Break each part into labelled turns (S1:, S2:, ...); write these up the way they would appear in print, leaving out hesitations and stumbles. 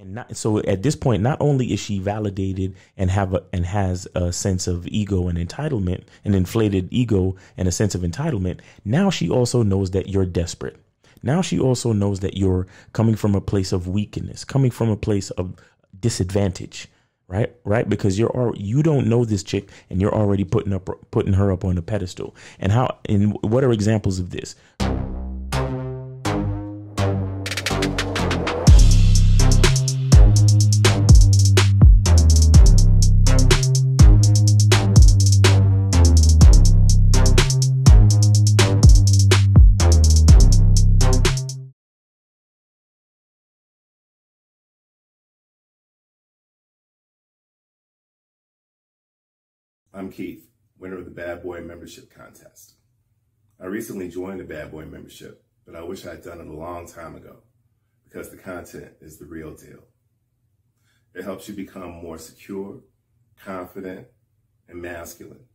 S1: And not so at this point, not only is she validated and has a sense of ego and entitlement, an inflated ego and a sense of entitlement. Now she also knows that you're desperate. Now she also knows that you're coming from a place of weakness, coming from a place of disadvantage, right? Because you don't know this chick and you're already putting her up on a pedestal. And what are examples of this?
S2: I'm Keith, winner of the Bad Boy Membership Contest. I recently joined the Bad Boy Membership, but I wish I had done it a long time ago because the content is the real deal. It helps you become more secure, confident, and masculine,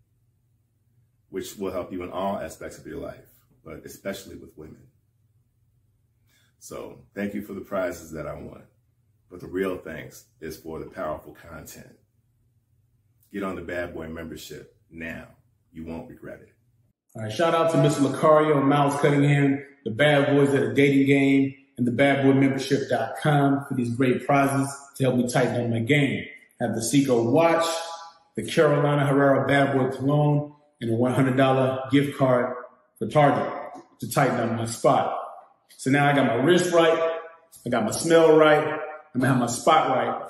S2: which will help you in all aspects of your life, but especially with women. So thank you for the prizes that I won, but the real thanks is for the powerful content. Get on the Bad Boy Membership now. You won't regret it.
S3: All right, shout out to Mr. Lucario and My Cunningham, the Bad Boys at a Dating Game, and the badboymembership.com for these great prizes to help me tighten up my game. I have the Seiko watch, the Carolina Herrera Bad Boy cologne, and a $100 gift card for Target to tighten up my spot. So now I got my wrist right, I got my smell right, I'm gonna have my spot right.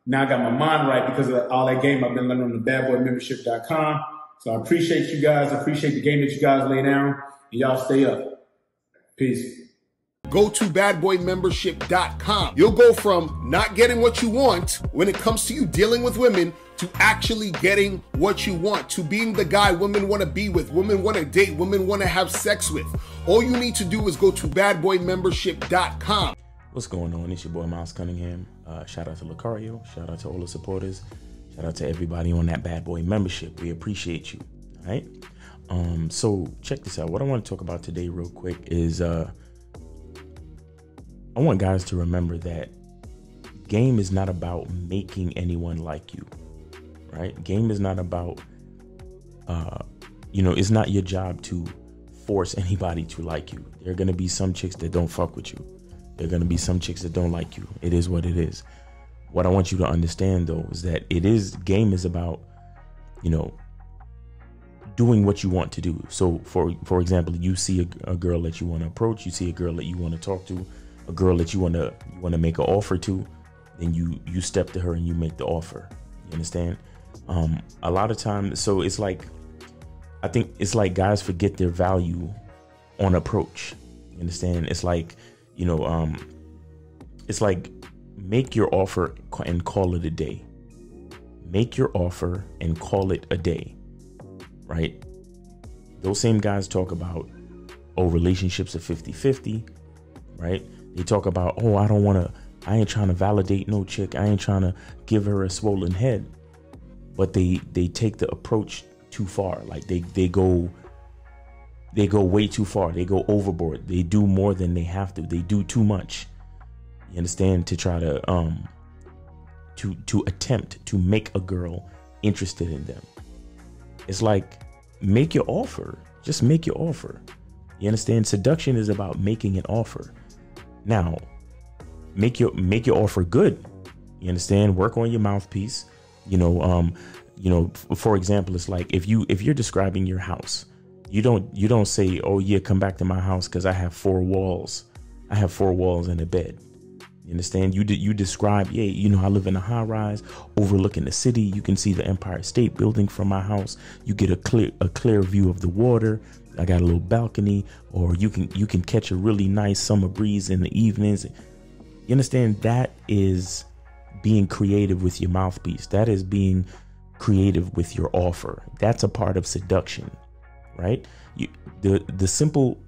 S3: Now I got my mind right because of all that game I've been learning on the badboymembership.com. So I appreciate you guys. I appreciate the game that you guys lay down. And y'all stay up. Peace.
S4: Go to badboymembership.com. You'll go from not getting what you want when it comes to you dealing with women to actually getting what you want, to being the guy women want to be with, women want to date, women want to have sex with. All you need to do is go to badboymembership.com.
S1: What's going on? It's your boy, My Cunningham. Shout out to Lucario. Shout out to all the supporters. Shout out to everybody on that Bad Boy Membership. We appreciate you. All right. So check this out. What I want to talk about today real quick is I want guys to remember that game is not about making anyone like you. Right? Game is not about, it's not your job to force anybody to like you. There are going to be some chicks that don't fuck with you. There are going to be some chicks that don't like you. It is what it is. What I want you to understand, though, is that game is about, doing what you want to do. So, for example, you see a girl that you want to approach, you see a girl that you want to talk to, a girl that you want to make an offer to, then you step to her and you make the offer. You understand? A lot of times, so I think it's like guys forget their value on approach. You understand? It's like, it's like make your offer and call it a day. Make your offer and call it a day, right? Those same guys talk about, relationships are 50-50, right? They talk about, I ain't trying to validate no chick. I ain't trying to give her a swollen head. But they take the approach too far. Like they go way too far. They go overboard. They do more than they have to. They do too much. You understand? To try to attempt to make a girl interested in them. It's like, make your offer. Just make your offer. You understand? Seduction is about making an offer. Now, make your offer good. You understand? Work on your mouthpiece. For example, it's like if you're describing your house, you don't say, oh yeah, come back to my house because I have 4 walls. I have 4 walls and a bed. You understand? You describe, I live in a high rise overlooking the city. You can see the Empire State Building from my house. You get a clear view of the water. I got a little balcony, or you can catch a really nice summer breeze in the evenings. You understand? That is being creative with your mouthpiece. That is being creative with your offer. That's a part of seduction, right? The simple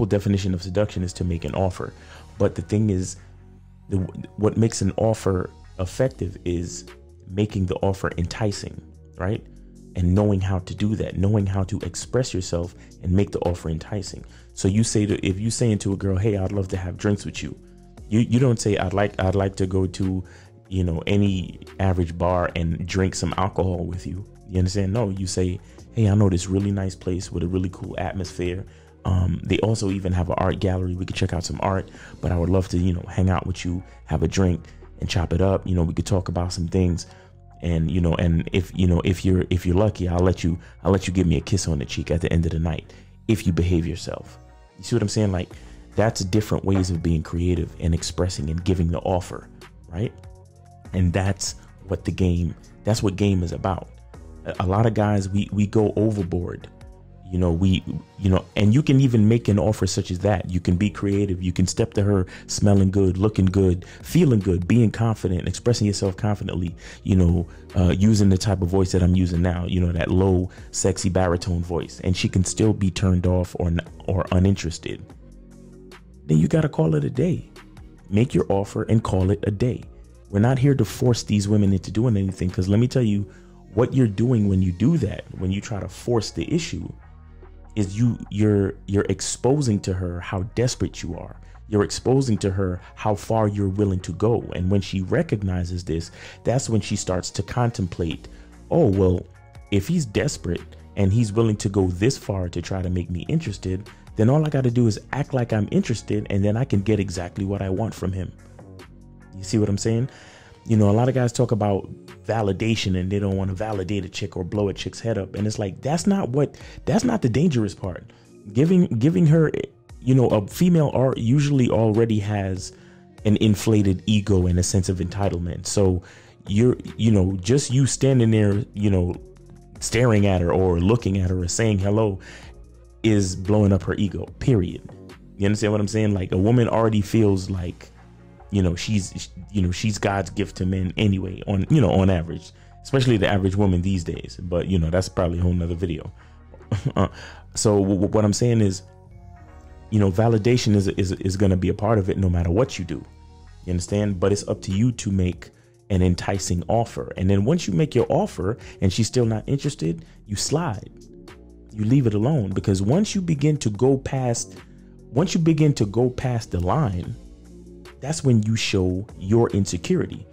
S1: definition of seduction is to make an offer. But the thing is, what makes an offer effective is making the offer enticing, right? And knowing how to do that, knowing how to express yourself and make the offer enticing. So if you say to a girl, hey, I'd love to have drinks with you, You don't say I'd like to go to, you know, any average bar and drink some alcohol with you. You understand? No, you say, hey, I know this really nice place with a really cool atmosphere. They also even have an art gallery. We could check out some art, but I would love to, you know, hang out with you, have a drink and chop it up. You know, we could talk about some things. And, you know, and if you're lucky, I'll let you give me a kiss on the cheek at the end of the night if you behave yourself. You see what I'm saying? Like, that's different ways of being creative and expressing and giving the offer, right? And that's what game is about. A lot of guys, we go overboard. You know, and you can even make an offer such as that. You can be creative. You can step to her smelling good, looking good, feeling good, being confident, expressing yourself confidently, you know, using the type of voice that I'm using now, you know, that low, sexy baritone voice, and she can still be turned off or uninterested. Then you got to call it a day. Make your offer and call it a day. We're not here to force these women into doing anything, because let me tell you what you're doing when you do that, when you try to force the issue, is you're exposing to her how desperate you are. You're exposing to her how far you're willing to go. And when she recognizes this, that's when she starts to contemplate, oh, well, if he's desperate and he's willing to go this far to try to make me interested, then all I got to do is act like I'm interested, and then I can get exactly what I want from him. You see what I'm saying? You know, a lot of guys talk about validation and they don't want to validate a chick or blow a chick's head up. And it's like, that's not the dangerous part. Giving her, you know, a female usually already has an inflated ego and a sense of entitlement. So you standing there, you know, staring at her or looking at her or saying hello is blowing up her ego, period. You understand what I'm saying? Like, a woman already feels like, you know, she's God's gift to men anyway, on average, especially the average woman these days. But, you know, that's probably a whole nother video. So what I'm saying is, you know, validation is going to be a part of it no matter what you do. You understand? But it's up to you to make an enticing offer. And then once you make your offer and she's still not interested, you slide. You leave it alone, because once you begin to go past the line, that's when you show your insecurity.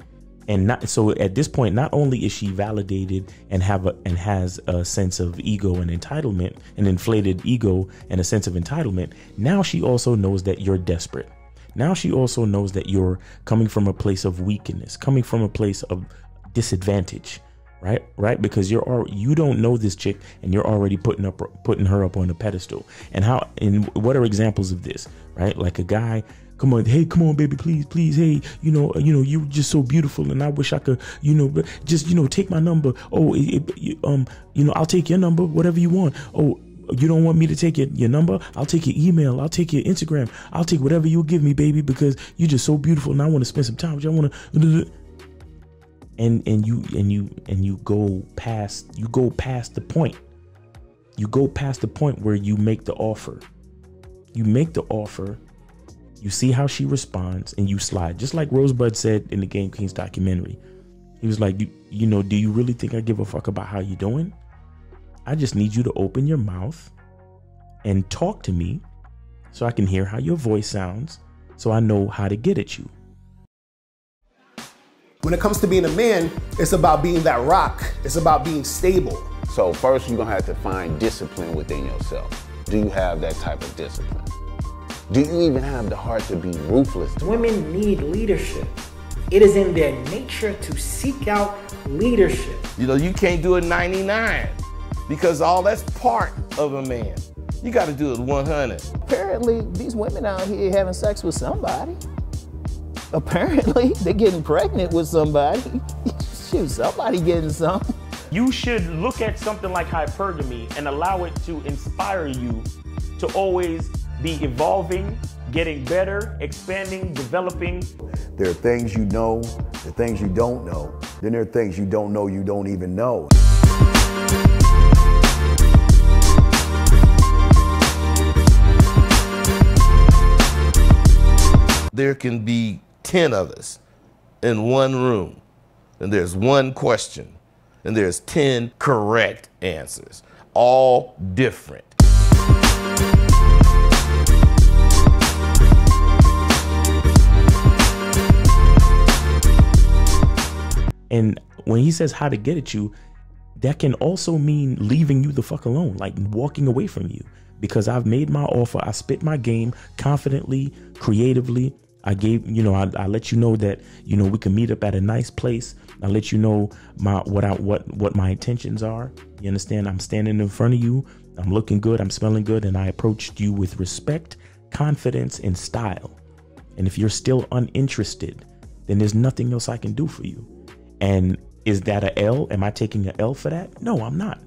S1: And so at this point, not only is she validated and has a sense of ego and entitlement, an inflated ego and a sense of entitlement, now she also knows that you're desperate. Now she also knows that you're coming from a place of weakness, coming from a place of disadvantage, right? Because you don't know this chick and you're already putting her up on a pedestal. And what are examples of this, right? Like a guy, come on, hey, come on, baby, please, hey, you know, you're just so beautiful, and I wish I could, you know, just, you know, take my number. Oh, you know, I'll take your number, whatever you want. Oh, you don't want me to take your number? I'll take your email. I'll take your Instagram. I'll take whatever you'll give me, baby, because you're just so beautiful, and I want to spend some time with you. I want to, and you go past the point. You go past the point where you make the offer. You make the offer. You see how she responds and you slide. Just like Rosebud said in the Game Kings documentary. He was like, you know, do you really think I give a fuck about how you doing? I just need you to open your mouth and talk to me so I can hear how your voice sounds, so I know how to get at you.
S4: When it comes to being a man, it's about being that rock. It's about being stable.
S5: So first, you're going to have to find discipline within yourself. Do you have that type of discipline? Do you even have the heart to be ruthless?
S6: Women need leadership. It is in their nature to seek out leadership.
S7: You know, you can't do it 99 because all that's part of a man. You got to do it 100.
S8: Apparently, these women out here having sex with somebody. Apparently, they're getting pregnant with somebody. Shoot, somebody getting some.
S1: You should look at something like hypergamy and allow it to inspire you to always be evolving, getting better, expanding, developing.
S9: There are things you know, there are things you don't know. Then there are things you don't know you don't even know.
S7: There can be 10 of us in one room, and there's one question, and there's 10 correct answers, all different.
S1: And when he says how to get at you, that can also mean leaving you the fuck alone, like walking away from you. Because I've made my offer, I spit my game confidently, creatively. I gave, I let you know that, we can meet up at a nice place. I let you know what my intentions are. You understand? I'm standing in front of you. I'm looking good. I'm smelling good. And I approached you with respect, confidence, and style. And if you're still uninterested, then there's nothing else I can do for you. And is that a L? Am I taking a L for that? No, I'm not.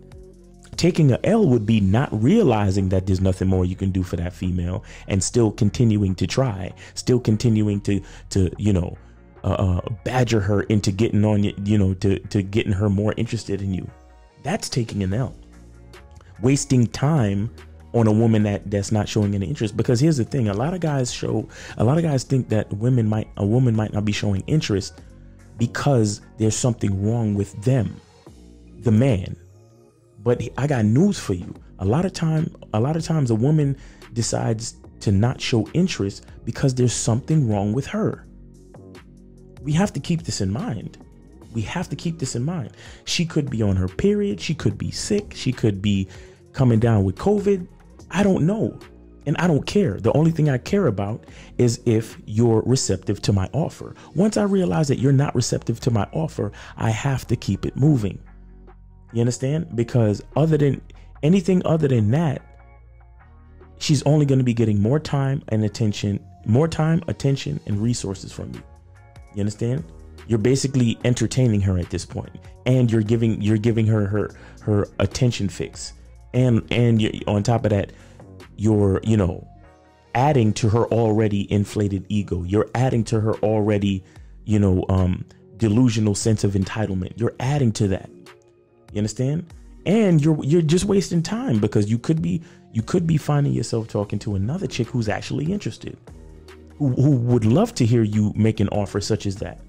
S1: Taking a L would be not realizing that there's nothing more you can do for that female and still continuing to try, still continuing to badger her into getting on you, to getting her more interested in you. That's taking an L. Wasting time on a woman that's not showing any interest. Because here's the thing, a lot of guys think that a woman might not be showing interest because there's something wrong with them, the man. But I got news for you. A lot of times a woman decides to not show interest because there's something wrong with her. We have to keep this in mind. She could be on her period. She could be sick. She could be coming down with COVID. I don't know. And I don't care. The only thing I care about is if you're receptive to my offer. Once I realize that you're not receptive to my offer, I have to keep it moving. You understand? Because anything other than that, she's only going to be getting more time, attention, and resources from you. You understand? You're basically entertaining her at this point, and you're giving her attention fix, and you're, on top of that, you're adding to her already inflated ego. You're adding to her already delusional sense of entitlement. You're adding to that. You understand? And you're just wasting time, because you could be finding yourself talking to another chick who's actually interested, who would love to hear you make an offer such as that.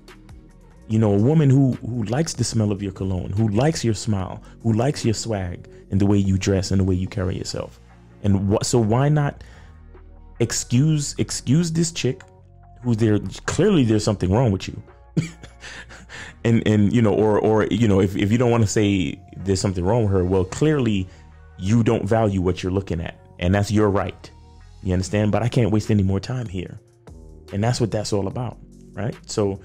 S1: A woman who likes the smell of your cologne, who likes your smile, who likes your swag and the way you dress and the way you carry yourself. And so why not excuse this chick who's there? Clearly there's something wrong with you. and if you don't want to say there's something wrong with her, well, clearly you don't value what you're looking at, and that's your right. You understand? But I can't waste any more time here. And that's what that's all about, right? So,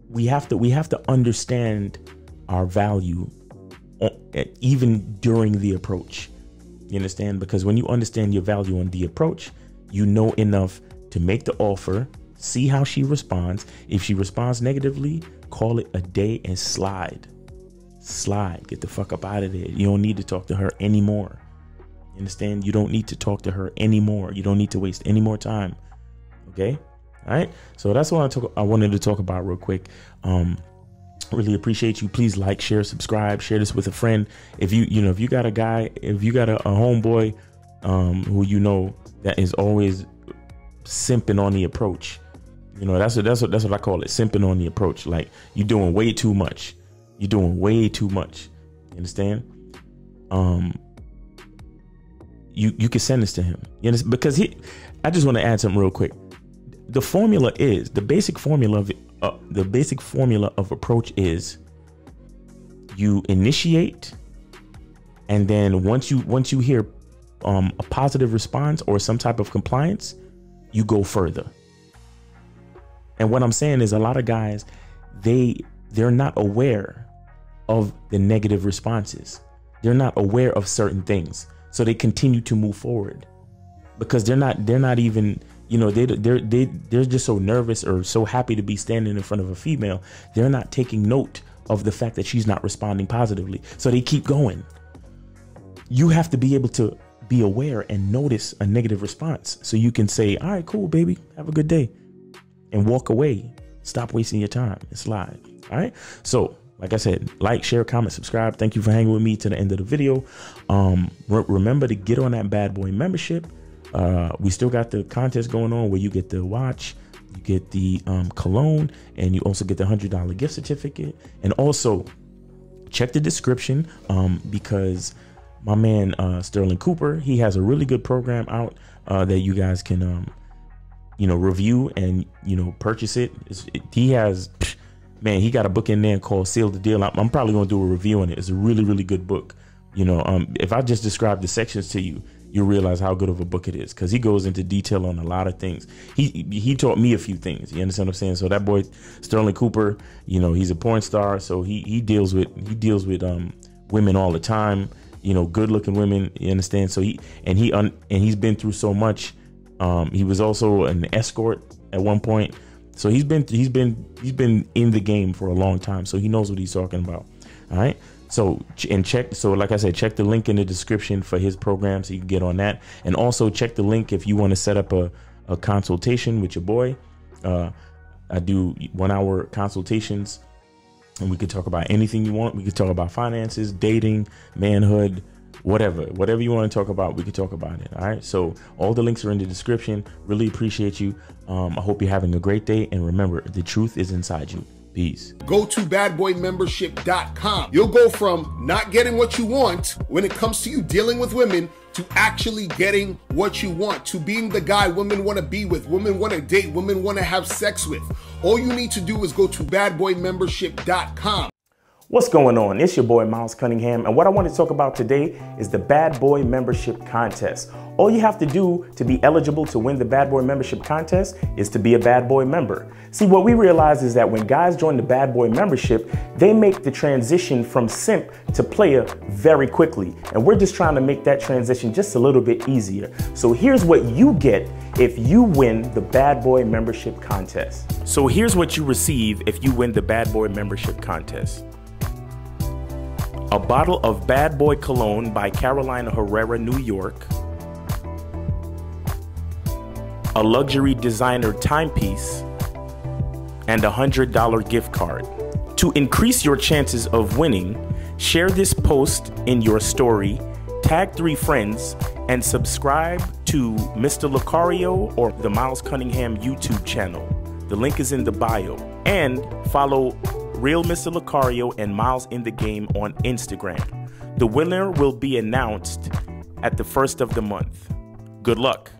S1: we have to understand our value even during the approach. You understand? Because when you understand your value on the approach, you know enough to make the offer, see how she responds. If she responds negatively, call it a day and slide. Get the fuck up out of there. You don't need to talk to her anymore. You understand? You don't need to talk to her anymore. You don't need to waste any more time. Okay? All right. So that's what I wanted to talk about real quick. Really appreciate you. Please like, share, subscribe, share this with a friend. If you got a guy, if you got a homeboy who that is always simping on the approach, that's what I call it, simping on the approach. Like, you're doing way too much. You understand? You can send this to him. You understand? Because I just want to add something real quick. The basic formula of approach is you initiate, and then once you hear a positive response or some type of compliance, you go further. And what I'm saying is, a lot of guys, they're not aware of the negative responses. They're not aware of certain things, so they continue to move forward because they're not even, they're just so nervous or so happy to be standing in front of a female. They're not taking note of the fact that she's not responding positively, so they keep going. You have to be able to be aware and notice a negative response, so you can say, all right, cool, baby, have a good day, and walk away. Stop wasting your time and slide. All right. So, like I said, like, share, comment, subscribe. Thank you for hanging with me to the end of the video. Remember to get on that Bad Boy membership. We still got the contest going on where you get the watch, you get the cologne, and you also get the $100 gift certificate. And also check the description because my man Sterling Cooper, he has a really good program out that you guys can review and purchase it. He has man, he got a book in there called Seal the Deal. I'm probably going to do a review on it. It's a really, really good book. You know, if I just describe the sections to you, you'll realize how good of a book it is, because he goes into detail on a lot of things. He taught me a few things. You understand what I'm saying? So that boy Sterling Cooper, you know, he's a porn star, so he deals with women all the time. You know, good looking women. You understand? So he's been through so much. He was also an escort at one point. So he's been in the game for a long time. So he knows what he's talking about. All right. So like I said, check the link in the description for his program so you can get on that. And also check the link if you want to set up a consultation with your boy. I do 1 hour consultations, and we could talk about anything you want. We could talk about finances, dating, manhood, whatever you want to talk about, we could talk about it. All right. So all the links are in the description. Really appreciate you. I hope you're having a great day. And remember, the truth is inside you. Peace.
S4: Go to badboymembership.com. You'll go from not getting what you want when it comes to you dealing with women to actually getting what you want, to being the guy women want to be with, women want to date, women want to have sex with. All you need to do is go to badboymembership.com.
S1: What's going on? It's your boy, My Cunningham, and what I want to talk about today is the Bad Boy Membership Contest. All you have to do to be eligible to win the Bad Boy Membership Contest is to be a Bad Boy member. See, what we realize is that when guys join the Bad Boy Membership, they make the transition from simp to player very quickly, and we're just trying to make that transition just a little bit easier. So here's what you get if you win the Bad Boy Membership Contest. So here's what you receive if you win the Bad Boy Membership Contest. A bottle of Bad Boy Cologne by Carolina Herrera, New York. A luxury designer timepiece. And a $100 gift card. To increase your chances of winning, share this post in your story, tag 3 friends, and subscribe to Mr. Lucario or the My Cunningham YouTube channel. The link is in the bio. And follow Real Mr. Lucario and Miles in the Game on Instagram. The winner will be announced at the first of the month. Good luck.